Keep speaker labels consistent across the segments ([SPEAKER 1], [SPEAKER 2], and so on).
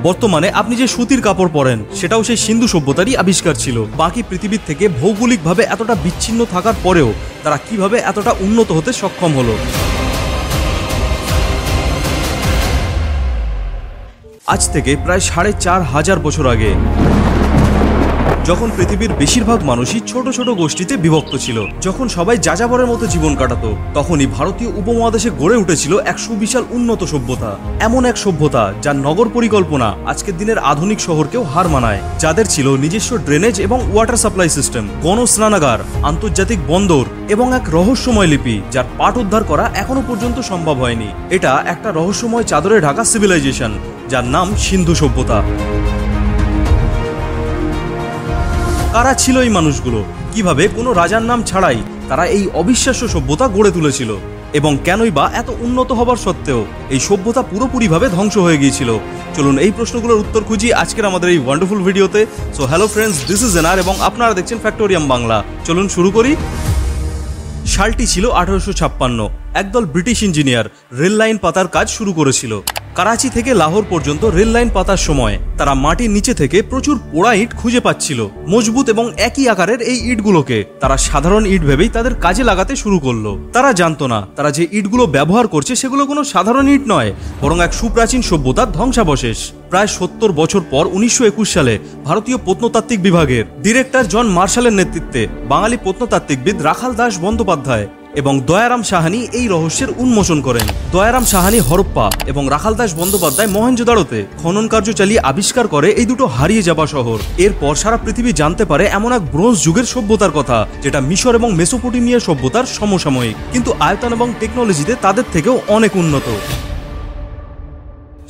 [SPEAKER 1] বর্তমানে আপনি যে সুতির কাপড় পরেন সেটাও সেই সিন্ধু সভ্যতারই আবিষ্কার ছিল। বাকি পৃথিবীর থেকে ভৌগোলিকভাবে এতটা বিচ্ছিন্ন থাকার পরেও তারা কিভাবে এতটা উন্নত হতে সক্ষম হলো। আজ থেকে প্রায় ৪,৫০০ বছর আগে, যখন পৃথিবীর বেশিরভাগ মানুষই ছোট ছোট গোষ্ঠীতে বিভক্ত ছিল, যখন সবাই যাযাবরের মতো জীবন কাটাতো, তখনই ভারতীয় উপমহাদেশে গড়ে উঠেছিল এক সুবিশাল উন্নত সভ্যতা। এমন এক সভ্যতা যার নগর পরিকল্পনা আজকের দিনের আধুনিক শহরকেও হার মানায়, যাদের ছিল নিজস্ব ড্রেনেজ এবং ওয়াটার সাপ্লাই সিস্টেম, গণস্নানাগার, আন্তর্জাতিক বন্দর এবং এক রহস্যময় লিপি যার পাঠ উদ্ধার করা এখনো পর্যন্ত সম্ভব হয়নি। এটা একটা রহস্যময় চাদরে ঢাকা সিভিলাইজেশন যার নাম সিন্ধু সভ্যতা। কারা ছিল এই মানুষগুলো? কিভাবে কোনো রাজার নাম ছাড়াই তারা এই অবিশ্বাস্য সভ্যতা গড়ে তুলেছিল? এবং কেনই বা এত উন্নত হবার সত্ত্বেও এই সভ্যতা পুরোপুরিভাবে ধ্বংস হয়ে গিয়েছিল? চলুন এই প্রশ্নগুলোর উত্তর খুঁজি আজকের আমাদের এই ওয়ান্ডারফুল ভিডিওতে। So hello friends, this is NR এবং আপনারা দেখছেন ফ্যাক্টোরিয়াম বাংলা। চলুন শুরু করি। সালটি ছিল 1856। একদল ব্রিটিশ ইঞ্জিনিয়ার রেল লাইন পাতার কাজ শুরু করেছিল। করাচি থেকে লাহোর পর্যন্ত রেল লাইন পাতার সময় তারা মাটির নিচে থেকে প্রচুর পোড়া ইট খুঁজে পাচ্ছিল। মজবুত এবং একই আকারের এই ইটগুলোকে তারা সাধারণ ইট ভেবেই তাদের কাজে লাগাতে শুরু করলো। তারা জানতো না তারা যে ইটগুলো ব্যবহার করছে সেগুলো কোনো সাধারণ ইট নয়, বরং এক সুপ্রাচীন সভ্যতার ধ্বংসাবশেষ। প্রায় ৭০ বছর পর ১৯২১ সালে ভারতীয় প্রত্নতাত্ত্বিক বিভাগের ডিরেক্টর জন মার্শালের নেতৃত্বে বাঙালি প্রত্নতাত্ত্বিকবিদ রাখাল দাস বন্দ্যোপাধ্যায় এবং দয়ারাম সাহানি এই রহস্যের উন্মোচন করেন। দয়ারাম সাহানি হরপ্পা এবং রাখাল দাস বন্দ্যোপাধ্যায় মহেঞ্জোদাড়োতে খনন কার্য চালিয়ে আবিষ্কার করে এই দুটো হারিয়ে যাওয়া শহর। এরপর সারা পৃথিবী জানতে পারে এমন এক ব্রোঞ্জ যুগের সভ্যতার কথা যেটা মিশর এবং মেসোপটেমিয়া সভ্যতার সমসাময়িক, কিন্তু আয়তন এবং টেকনোলজিতে তাদের থেকেও অনেক উন্নত।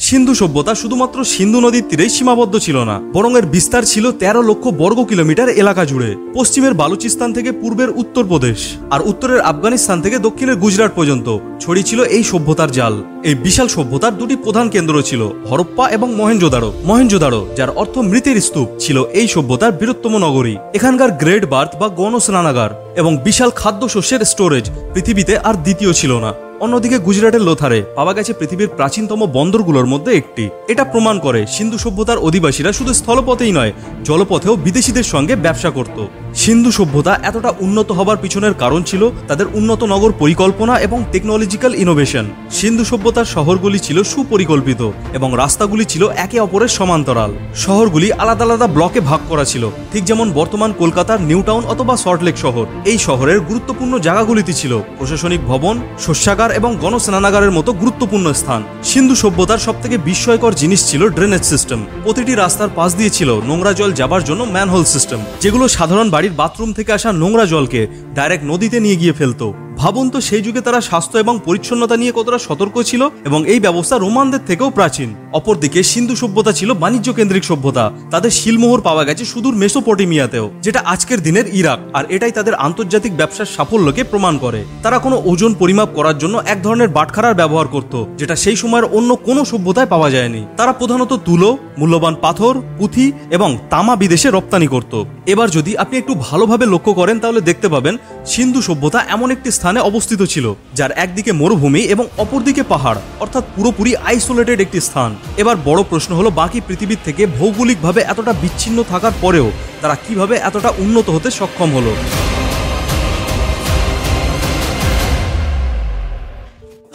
[SPEAKER 1] সিন্ধু সভ্যতা শুধুমাত্র সিন্ধু নদীর তীরেই সীমাবদ্ধ ছিল না, বরং এর বিস্তার ছিল ১৩ লক্ষ বর্গ কিলোমিটার এলাকা জুড়ে। পশ্চিমের বালুচিস্তান থেকে পূর্বের উত্তরপ্রদেশ আর উত্তরের আফগানিস্তান থেকে দক্ষিণের গুজরাট পর্যন্ত ছড়িয়ে ছিল এই সভ্যতার জাল। এই বিশাল সভ্যতার দুটি প্রধান কেন্দ্র ছিল, হরপ্পা এবং মহেঞ্জোদাড়ো। মহেঞ্জোদাড়ো, যার অর্থ মৃতের স্তূপ, ছিল এই সভ্যতার বৃহত্তম নগরী। এখানকার গ্রেট বার্থ বা গণস্নানাগার এবং বিশাল খাদ্যশস্যের স্টোরেজ পৃথিবীতে আর দ্বিতীয় ছিল না। অন্যদিকে গুজরাটের লোথারে পাওয়া গেছে পৃথিবীর প্রাচীনতম বন্দরগুলোর মধ্যে একটি। এটা প্রমাণ করে সিন্ধু সভ্যতার অধিবাসীরা শুধু স্থলপথেই নয়, জলপথেও বিদেশিদের সঙ্গে ব্যবসা করত। সিন্ধু সভ্যতা এতটা উন্নত হবার পিছনের কারণ ছিল তাদের উন্নত নগর পরিকল্পনা এবং টেকনোলজিক্যাল ইনোভেশন। সিন্ধু সভ্যতার শহরগুলি ছিল সুপরিকল্পিত এবং রাস্তাগুলি ছিল একে অপরের সমান্তরাল। শহরগুলি আলাদা আলাদা ব্লকে ভাগ করা ছিল, ঠিক যেমন বর্তমান কলকাতার নিউ টাউন অথবা সল্টলেক শহর। এই শহরের গুরুত্বপূর্ণ জায়গাগুলিতে ছিল প্রশাসনিক ভবন, শস্যাগার এবং গণস্নানাগারের মতো গুরুত্বপূর্ণ স্থান। সিন্ধু সভ্যতার সবথেকে বিস্ময়কর জিনিস ছিল ড্রেনেজ সিস্টেম। প্রতিটি রাস্তার পাশ দিয়ে ছিল নোংরা জল যাবার জন্য ম্যানহোল সিস্টেম, যেগুলো সাধারণ বাড়ির বাথরুম থেকে আসা নোংরা জলকে ডাইরেক্ট নদীতে নিয়ে গিয়ে ফেলতো। ভাবুন তো সেই যুগে তারা স্বাস্থ্য এবং পরিচ্ছন্নতা নিয়ে কতটা সতর্ক ছিল, এবং এই ব্যবস্থা রোমানদের থেকেও প্রাচীন। অপরদিকে সিন্ধু সভ্যতা ছিল বাণিজ্য কেন্দ্রিক সভ্যতা। তাদের শিলমোহর পাওয়া গেছে সুদূর মেসোপটেমিয়াতেও, যেটা আজকের দিনের ইরাক, আর এটাই তাদের আন্তর্জাতিক ব্যবসার সাফল্যকে প্রমাণ করে। তারা কোনো ওজন পরিমাপ করার জন্য এক ধরনের বাটখারার ব্যবহার করত, যেটা সেই সময়ের অন্য কোনো সভ্যতায় পাওয়া যায়নি। তারা প্রধানত তুলো, মূল্যবান পাথর, পুঁথি এবং তামা বিদেশে রপ্তানি করত। এবার যদি আপনি একটু ভালোভাবে লক্ষ্য করেন তাহলে দেখতে পাবেন সিন্ধু সভ্যতা এমন একটি স্থানে অবস্থিত ছিল যার একদিকে মরুভূমি এবং অপরদিকে পাহাড়, অর্থাৎ পুরোপুরি আইসোলেটেড একটি স্থান। এবার বড় প্রশ্ন হলো, বাকি পৃথিবীর থেকে ভৌগোলিকভাবে এতটা বিচ্ছিন্ন থাকার পরেও তারা কিভাবে এতটা উন্নত হতে সক্ষম হলো?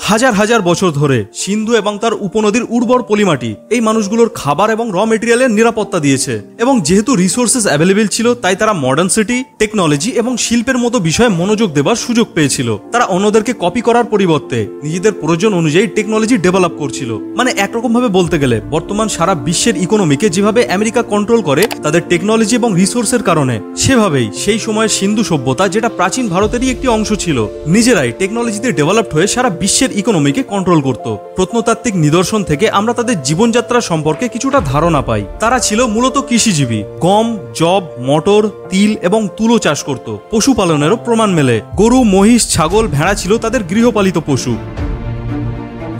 [SPEAKER 1] হাজার হাজার বছর ধরে সিন্ধু এবং তার উপনদীর উর্বর পলিমাটি এই মানুষগুলোর খাবার এবং র মেটেরিয়ালের নিরাপত্তা দিয়েছে। এবং যেহেতু রিসোর্সেস অ্যাভেলেবেল ছিল, তাই তারা মডার্ন সিটি, টেকনোলজি এবং শিল্পের মতো বিষয়ে মনোযোগ দেবার সুযোগ পেয়েছিল। তারা অন্যদেরকে কপি করার পরিবর্তে নিজেদের প্রয়োজন অনুযায়ী টেকনোলজি ডেভেলপ করছিল। মানে একরকম ভাবে বলতে গেলে বর্তমান সারা বিশ্বের ইকোনমিকে যেভাবে আমেরিকা কন্ট্রোল করে তাদের টেকনোলজি এবং রিসোর্সের কারণে, সেভাবেই সেই সময়ের সিন্ধু সভ্যতা, যেটা প্রাচীন ভারতেরই একটি অংশ ছিল, নিজেরাই টেকনোলজিতে ডেভেলপড হয়ে সারা বিশ্বের ইকোনমিকে কন্ট্রোল করত। প্রত্নতাত্ত্বিক নিদর্শন থেকে আমরা তাদের জীবনযাত্রা সম্পর্কে কিছুটা ধারণা পাই। তারা ছিল মূলত কৃষিজীবী। গম, যব, মটর, তিল এবং তুলো চাষ করত। পশুপালনেরও প্রমাণ মেলে। গরু, মহিষ, ছাগল, ভেড়া ছিল তাদের গৃহপালিত পশু।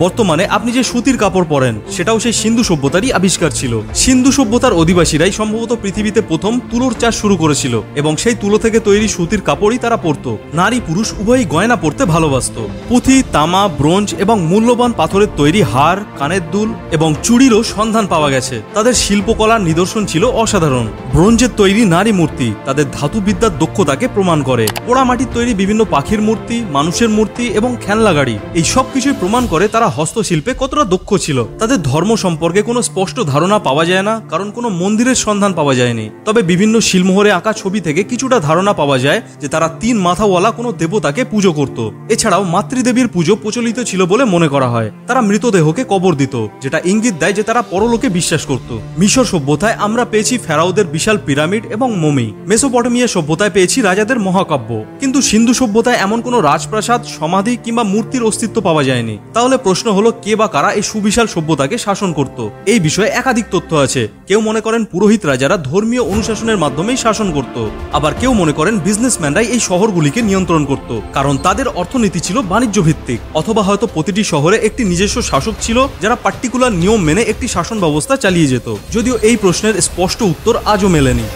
[SPEAKER 1] বর্তমানে আপনি যে সুতির কাপড় পরেন সেটাও সেই সিন্ধু সভ্যতারই আবিষ্কার ছিল। সিন্ধু সভ্যতার অধিবাসীরাই সম্ভবত পৃথিবীতে প্রথম তুলোর চাষ শুরু করেছিল এবং সেই তুলো থেকে তৈরি সুতির কাপড়ই তারা পরত। নারী পুরুষ উভয়ই গয়না পরতে ভালোবাসত। পুঁথি, তামা, ব্রোঞ্জ এবং মূল্যবান পাথরের তৈরি হার, কানের দুল এবং চুড়িরও সন্ধান পাওয়া গেছে। তাদের শিল্পকলার নিদর্শন ছিল অসাধারণ। ব্রোঞ্জের তৈরি নারী মূর্তি তাদের ধাতুবিদ্যার দক্ষতাকে প্রমাণ করে। পোড়া মাটির তৈরি বিভিন্ন পাখির মূর্তি, মানুষের মূর্তি এবং খেলনা গাড়ি, এই সব কিছুই প্রমাণ করে তারা হস্তশিল্পে কতটা দক্ষ ছিল। তাদের ধর্ম সম্পর্কে কোনো স্পষ্ট ধারণা পাওয়া যায় না, কারণ কোনো মন্দিরের সন্ধান পাওয়া যায়নি। তবে বিভিন্ন শিলমোহরে আঁকা ছবি থেকে কিছুটা ধারণা পাওয়া যায় যে তারা 3 মাথাওয়ালা কোনো দেবতাকে পুজো করত। এছাড়াও মাতৃদেবীর পুজো প্রচলিত ছিল বলে মনে করা হয়। তারা মৃতদেহকে কবর দিত, যেটা ইঙ্গিত দেয় যে তারা পরলোকে বিশ্বাস করত। মিশর সভ্যতায় আমরা পেয়েছি ফেরাওদের বিশাল পিরামিড এবং মমি। মেসোপটেমিয়া সভ্যতায় পেয়েছি রাজাদের মহাকাব্য। কিন্তু সিন্ধু সভ্যতায় এমন কোনো রাজপ্রাসাদ, সমাধি কিংবা মূর্তির অস্তিত্ব পাওয়া যায়নি। তাহলে প্রশ্ন হলো, কে বা কারা এই সুবিশাল সভ্যতাকে শাসন করত? এই বিষয়ে একাধিক তথ্য আছে। কেউ মনে করেন পুরোহিত রাজারা ধর্মীয় অনুশাসনের মাধ্যমেই শাসন করত, আবার কেউ মনে করেন বিজনেসম্যানরাই এই শহরগুলিকে নিয়ন্ত্রণ করত, কারণ তাদের অর্থনীতি ছিল বাণিজ্য ভিত্তিক। অথবা হয়তো প্রতিটি শহরে একটি নিজস্ব শাসক ছিল যারা পার্টিকুলার নিয়ম মেনে একটি শাসন ব্যবস্থা চালিয়ে যেত। যদিও এই প্রশ্নের স্পষ্ট উত্তর আজও মেলেনি।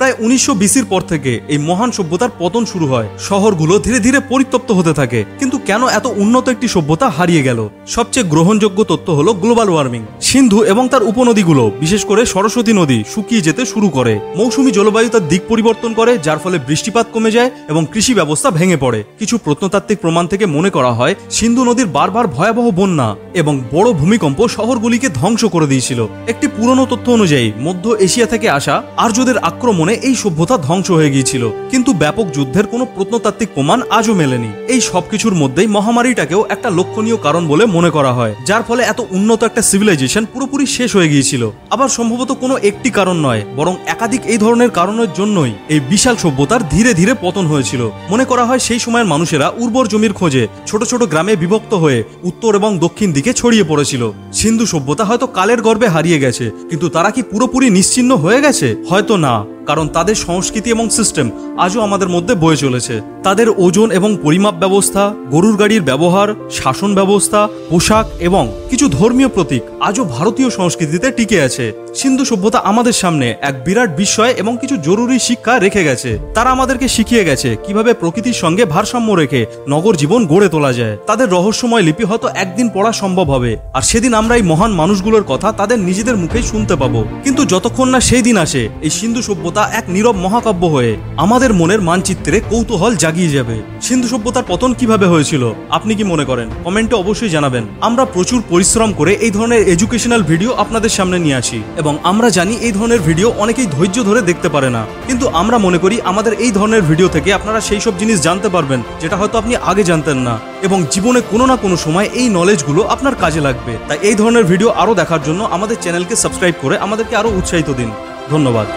[SPEAKER 1] প্রায় 1900 বিসির পর থেকে এই মহান সভ্যতার পতন শুরু হয়। শহরগুলো ধীরে ধীরে পরিত্যক্ত হতে থাকে। কিন্তু কেন এত উন্নত একটি সভ্যতা হারিয়ে গেল? সবচেয়ে গ্রহণযোগ্য তথ্য হলো গ্লোবাল ওয়ার্মিং। সিন্ধু এবং তার উপনদীগুলো, বিশেষ করে সরস্বতী নদী, শুকিয়ে যেতে শুরু করে। মৌসুমী জলবায়ু তার দিক পরিবর্তন করে, যার ফলে বৃষ্টিপাত কমে যায় এবং কৃষি ব্যবস্থা ভেঙে পড়ে। কিছু প্রত্নতাত্ত্বিক প্রমাণ থেকে মনে করা হয় সিন্ধু নদীর বারবার ভয়াবহ বন্যা এবং বড় ভূমিকম্প শহরগুলিকে ধ্বংস করে দিয়েছিল। একটি পুরনো তথ্য অনুযায়ী মধ্য এশিয়া থেকে আসা আর্যদের আক্রমণে এই সভ্যতা ধ্বংস হয়ে গিয়েছিল। কিন্তু ব্যাপক যুদ্ধের কোনো প্রত্নতাত্ত্বিক প্রমাণ আজও মেলেনি। এই সবকিছুর মধ্যেই মহামারীটাকেও একটা লক্ষণীয় কারণ বলে মনে করা হয়, যার ফলে এত উন্নত একটা সিভিলাইজেশন পুরোপুরি শেষ হয়ে গিয়েছিল। আবার সম্ভবত কোনো একটি কারণ নয়, বরং একাধিক এই ধরনের কারণের জন্যই এই বিশাল সভ্যতার ধীরে ধীরে পতন হয়েছিল। মনে করা হয় সেই সময়ের মানুষেরা উর্বর জমির খোঁজে ছোট ছোট গ্রামে বিভক্ত হয়ে উত্তর এবং দক্ষিণ দিকে ছড়িয়ে পড়েছিল। সিন্ধু সভ্যতা হয়তো কালের গর্ভে হারিয়ে গেছে, কিন্তু তারা কি পুরোপুরি নিশ্চিহ্ন হয়ে গেছে? হয়তো না, কারণ তাদের সংস্কৃতি এবং সিস্টেম আজও আমাদের মধ্যে বয়ে চলেছে। তাদের ওজন এবং পরিমাপ ব্যবস্থা, গরুর গাড়ির ব্যবহার, শাসন ব্যবস্থা, পোশাক এবং কিছু ধর্মীয় প্রতীক আজও ভারতীয় সংস্কৃতিতে টিকে আছে। সিন্ধু সভ্যতা আমাদের সামনে এক বিরাট বিস্ময় এবং কিছু জরুরি শিক্ষা রেখে গেছে। তারা আমাদেরকে শিখিয়ে গেছে কিভাবে প্রকৃতির সঙ্গে ভারসাম্য রেখে নগর জীবন গড়ে তোলা যায়। তাদের রহস্যময় লিপি হয়তো একদিন পড়া সম্ভব হবে, আর সেদিন আমরা এই মহান মানুষগুলোর কথা তাদের নিজেদের মুখেই শুনতে পাবো। কিন্তু যতক্ষণ না সেই দিন আসে, এই সিন্ধু সভ্যতা এক নীরব মহাকাব্য হয়ে আমাদের মনের মানচিত্রে কৌতূহল জাগিয়ে যাবে। সিন্ধু সভ্যতার পতন কিভাবে হয়েছিল আপনি কি মনে করেন? কমেন্টে অবশ্যই জানাবেন। আমরা প্রচুর পরিশ্রম করে এই ধরনের এডুকেশনাল ভিডিও আপনাদের সামনে নিয়ে আসি, এবং আমরা জানি এই ধরনের ভিডিও অনেকেই ধৈর্য ধরে দেখতে পারে না। কিন্তু আমরা মনে করি আমাদের এই ধরনের ভিডিও থেকে আপনারা সেই সব জিনিস জানতে পারবেন যেটা হয়তো আপনি আগে জানতেন না, এবং জীবনে কোনো না কোনো সময় এই নলেজগুলো আপনার কাজে লাগবে। তাই এই ধরনের ভিডিও আরো দেখার জন্য আমাদের চ্যানেলকে সাবস্ক্রাইব করে আমাদেরকে আরো উৎসাহিত দিন। ধন্যবাদ।